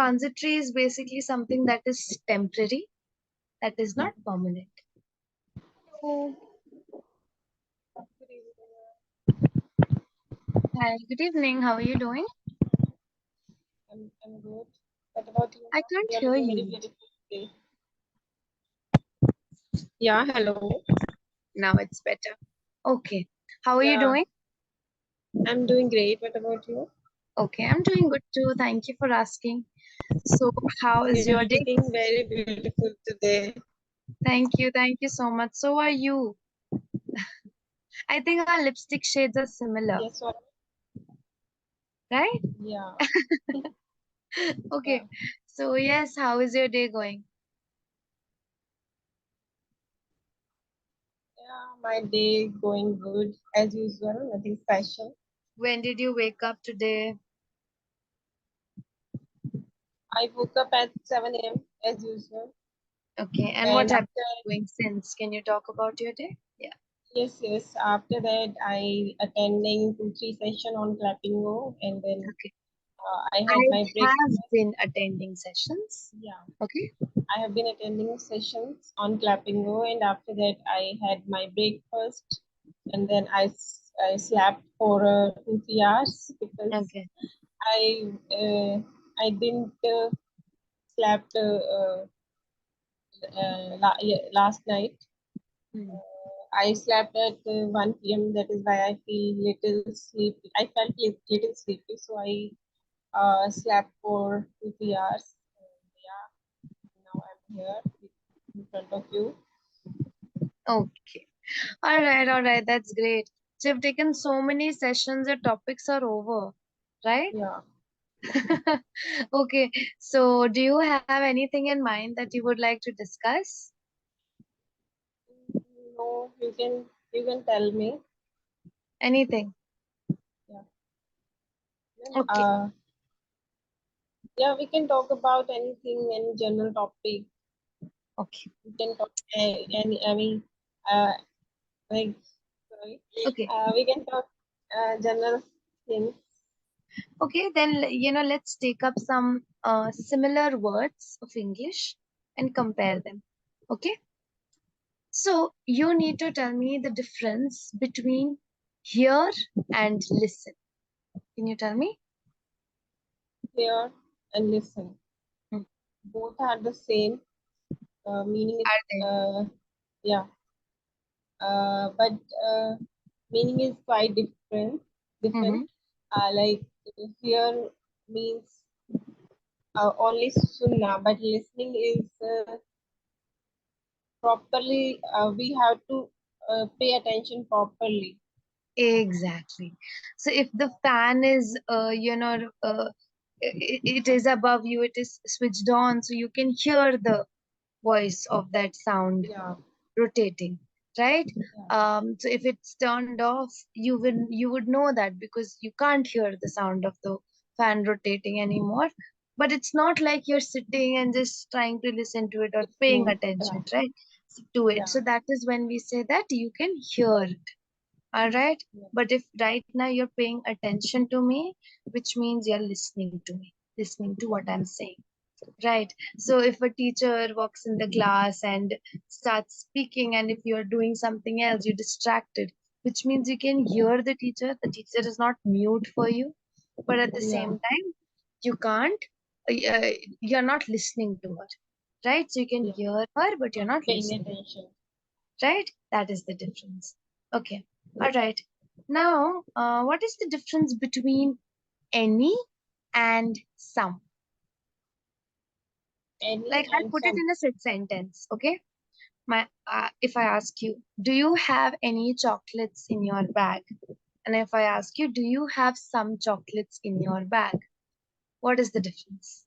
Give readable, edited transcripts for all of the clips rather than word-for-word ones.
Transitory is basically something that is temporary, that is not permanent. Oh, Hi, good evening. How are you doing? I'm good. What about you? I can't You are hear looking very you. beautiful today. Yeah, hello. Now it's better. Okay. How are you Yeah, doing? I'm doing great. What about you? Okay, I'm doing good too. Thank you for asking. So, how is You're your day? looking very beautiful today. Thank you. Thank you so much. So are you. I think our lipstick shades are similar, Yes, what? right? Yeah, yeah, Okay. So, yes, how is your day going? yeah. My day going good as usual. Nothing special. When did you wake up today? I woke up at 7 a.m. as usual, Okay. And what and have after you been doing since? Can you talk about your day? Yeah. yes. After that, I attending 2 3 session on Clapingo, and then Okay. I had my I break. have been attending sessions. Yeah. Okay. I have been attending sessions on Clapingo, and after that, I had my breakfast, and then I slept for 2 3 hours because Okay. I I didn't slept last night. Hmm. I slept at 1 p.m. That is why I feel little sleepy. I felt little sleepy, so I slept for 2 3 hours. And yeah, now I'm here in front of you. Okay. All right. That's great. So you've taken so many sessions, your topics are over, right? Yeah. Okay. So do you have anything in mind that you would like to discuss? No, you can tell me. Anything? Yeah. Then, Okay. yeah, we can talk about anything, any general topic. Okay. We can talk any, I mean, uh, like, sorry, Okay. we can talk general things. Okay. Then, let's take up some similar words of English and compare them. Okay. So you need to tell me the difference between hear and listen. Can you tell me? Hear and listen. Hmm. Both are the same. Meaning is, Are they? yeah, but meaning is quite different. Mm-hmm. Different. Like hear means only sunna, but listening is properly. We have to pay attention properly. Exactly. So if the fan is, it is above you, it is switched on, so you can hear the voice of that sound Yeah, rotating, right? yeah, So if it's turned off, you would know that because you can't hear the sound of the fan rotating anymore. But it's not like you're sitting and just trying to listen to it or paying listening. Yeah, attention, right? To it. yeah, So that is when we say that you can hear it. All right. yeah, But if right now you're paying attention to me, which means you're listening to me, listening to what I'm saying. Right. So if a teacher walks in the class and starts speaking, and if you're doing something else, you're distracted, which means you can hear the teacher. The teacher is not mute for you, but at the yeah, same time, you can't, uh, you're not listening to her. Right. So you can yeah. hear her, but you're Not not paying listening. attention. Right? That is the difference. Okay. All right. Now, what is the difference between any and some? Any Like, I'll and put it some. in a sentence. Okay. If I ask you, do you have any chocolates in your bag? And if I ask you, do you have some chocolates in your bag? What is the difference?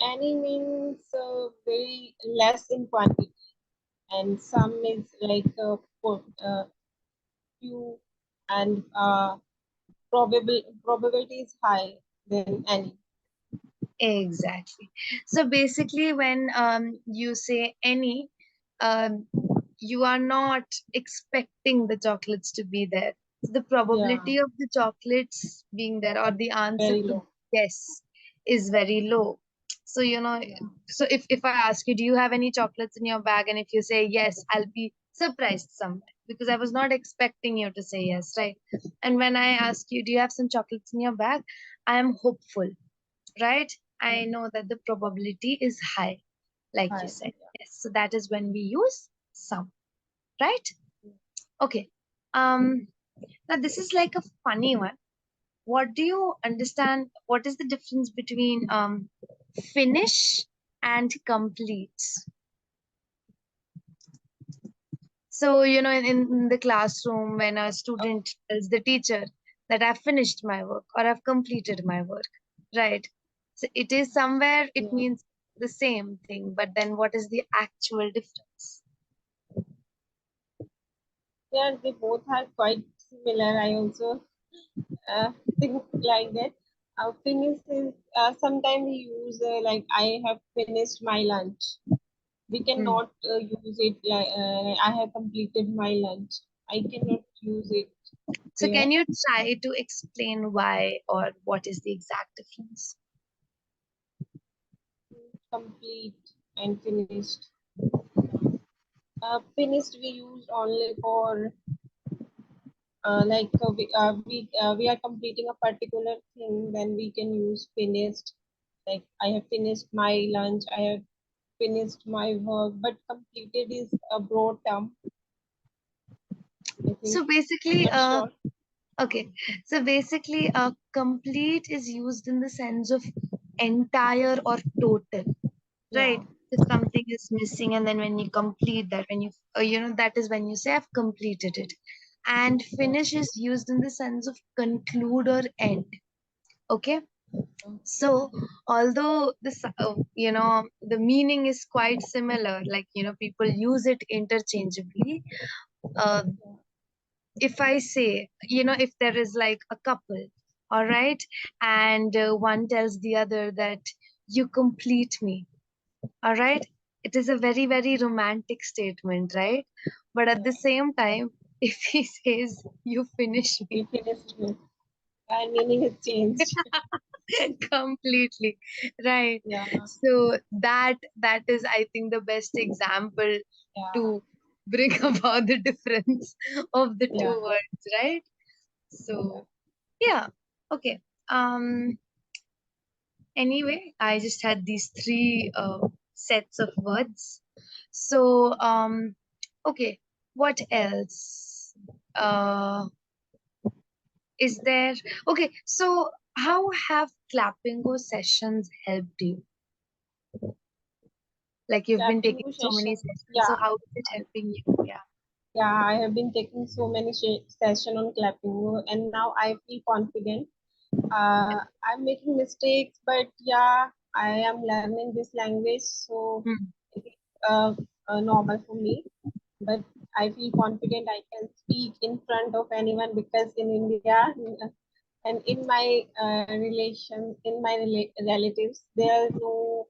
Any means very less in quantity, and some is like few, and probability is high than any. Exactly. So basically, when you say any, um, you are not expecting the chocolates to be there. So the Yeah, probability of the chocolates being there or the answer very to low. guess is very low. So, Yeah. so if I ask you, do you have any chocolates in your bag? And if you say yes, I'll be surprised somewhere because I was not expecting you to say yes, right? And when I ask you, do you have some chocolates in your bag? I am hopeful, right? Yeah. I know that the probability is high, like you Hi. said. Yeah. Yes. So that is when we use some, right? Yeah. Okay. Um, Now this is like a funny one. What do you understand? What is the difference between finish and complete? So, in the classroom, when a Oh, student tells the teacher that I've finished my work or I've completed my work, right? So it is somewhere, it yeah. means the same thing, but then what is the actual difference? Yeah, they both are quite similar. I also uh, think like that. Finish is sometimes we use like I have finished my lunch. We Hmm. cannot use it like I have completed my lunch. I cannot use it So there. can you try to explain why or what is the exact difference? Complete and finished. Finished we use only for we are completing a particular thing, then we can use finished. Like I have finished my lunch, I have finished my work, but completed is a broad term, I think. So I'm basically, not sure. okay. So basically, complete is used in the sense of entire or total, right? Yeah, If something is missing, and then when you complete that, when that is when you say I've completed it. And yeah. finish is used in the sense of conclude or end. Okay. Okay. So although the meaning is quite similar, like people use it interchangeably. Uh, Yeah, if I say, if there is like a couple, all right, and one tells the other that you complete me, all right, it is a very, very romantic statement, right? But at the yeah. same time, if he says you finish You me finished me. And meaning has changed. completely, right? Yeah, So that is, I think, the best example yeah, to bring about the difference of the two yeah, words, right? yeah. So yeah. Okay. Um. Anyway, I just had these three sets of words. So okay. What else? Is there? Okay. So how have Clapingo sessions helped you? Like you've been Tapping taking so many session. sessions. So Yeah, how is it helping you? Yeah. yeah. I have been taking so many session on clapping, and now I feel confident. I'm making mistakes, but yeah, I am learning this language, so Hmm. it is normal for me. But I feel confident I can speak in front of anyone because in India and in my relatives, there are no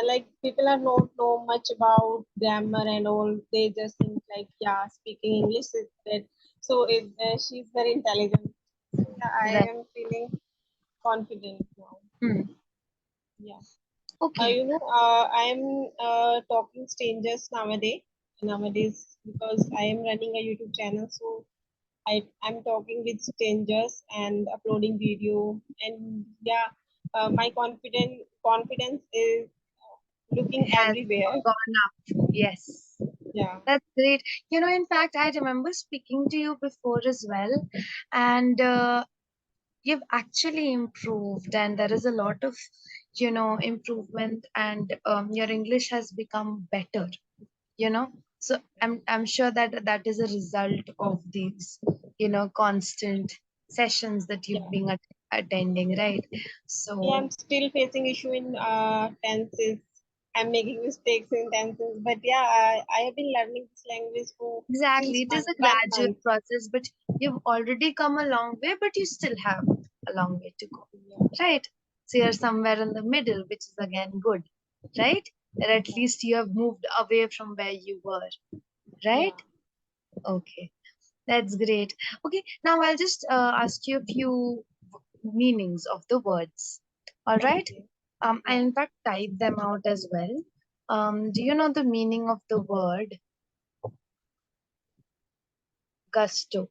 like people are not know much about grammar and all. They just think like yeah, speaking English is that. So she's very intelligent. So yeah, I Right. am feeling confident now. Hmm. Yeah. Okay. I am talking strangers nowadays because I am running a YouTube channel. So I'm talking with strangers and uploading video. And yeah, my confidence is looking Has everywhere. gone up. Yes. Yeah, That's great. In fact, I remember speaking to you before as well, and you've actually improved, and there is a lot of, improvement, and your English has become better. So I'm sure that that is a result of these, constant sessions that yeah. you've been attending, right? Yeah, So I'm still facing issue in tenses. I'm making mistakes in tenses, but yeah, I have been learning this language for exactly, since it is a one gradual month. process, but you've already come a long way, but you still have a long way to go, Yeah, right? So you're somewhere in the middle, which is again good, right? Or at yeah, least you have moved away from where you were, right? yeah. Okay, that's great. Okay, now I'll just ask you a few meanings of the words. All right. Okay. I Yeah. in fact type them out as well. Do you know the meaning of the word gusto?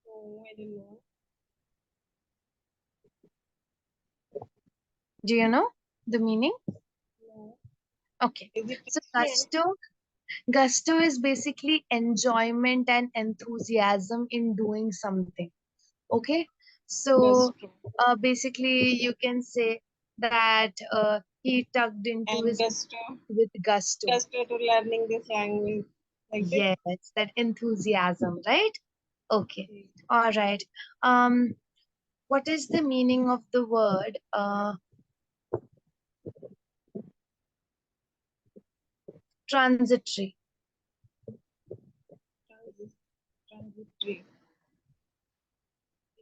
So I don't know. Do you know the meaning? No. Okay. Is it So different? gusto is basically enjoyment and enthusiasm in doing something. Okay. So Gusto. basically you can say that he tugged into And his gusto. with gusto. Gusto to learning this language. Like this. Yes, that enthusiasm, right? Okay. Okay. All right. Um, what is the meaning of the word transitory? Transitory.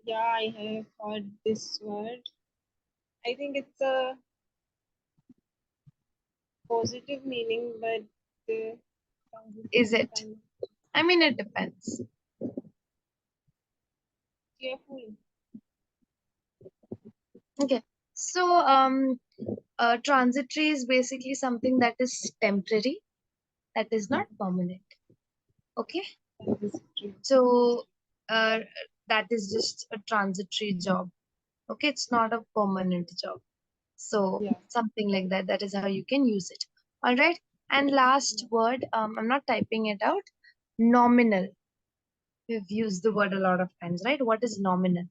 Yeah, I have heard this word. I think it's a positive meaning, but Is transitory it? kind of I mean, it depends. cheerful. Okay. So, transitory is basically something that is temporary, that is not permanent. Okay. Transitory. So, uh, that is just a transitory job. Okay. It's not a permanent job. So, Yeah. something like that. That is how you can use it. All right. And last Yeah. word, I'm not typing it out. Nominal. We've used the word a lot of times, right? What is nominal?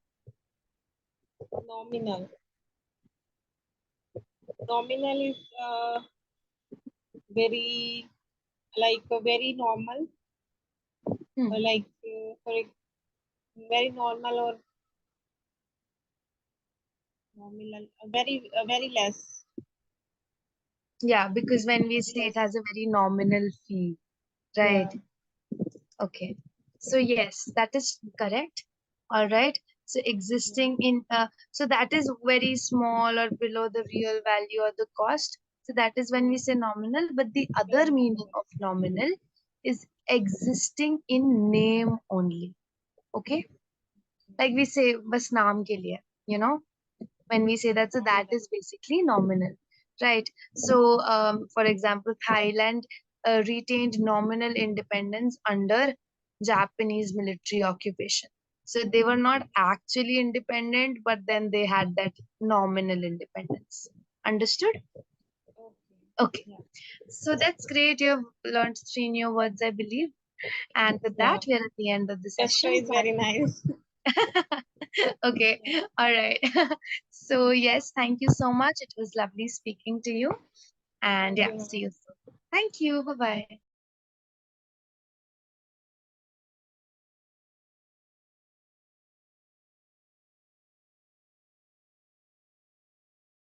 Nominal. Nominal is very like very normal, or Hmm. like very normal or nominal, very less, Yeah, because when we very say it less. has a very nominal feel, right? Yeah. Okay. So yes, that is correct. All right. So Yeah. existing in so that is very small or below the real value or the cost. So that is when we Hmm. say nominal, but the other Very meaning small. of nominal is existing in name only. Okay? Like we say bas naam ke liye, you know? When we say that, so that Nominal. is basically nominal, right? So for example, Thailand retained nominal independence under Japanese military occupation. So they were not actually independent, but then they had that nominal independence. Understood? Okay. Okay. Yeah. So that's great. You've learned three new words, I believe. And with that, Yeah. we are at the end of the Gusto session. is very nice. Okay, Yeah. all right. So, yes, thank you so much. It was lovely speaking to you. And Thank yeah, you, see ma'am. you soon. Thank you. Bye bye.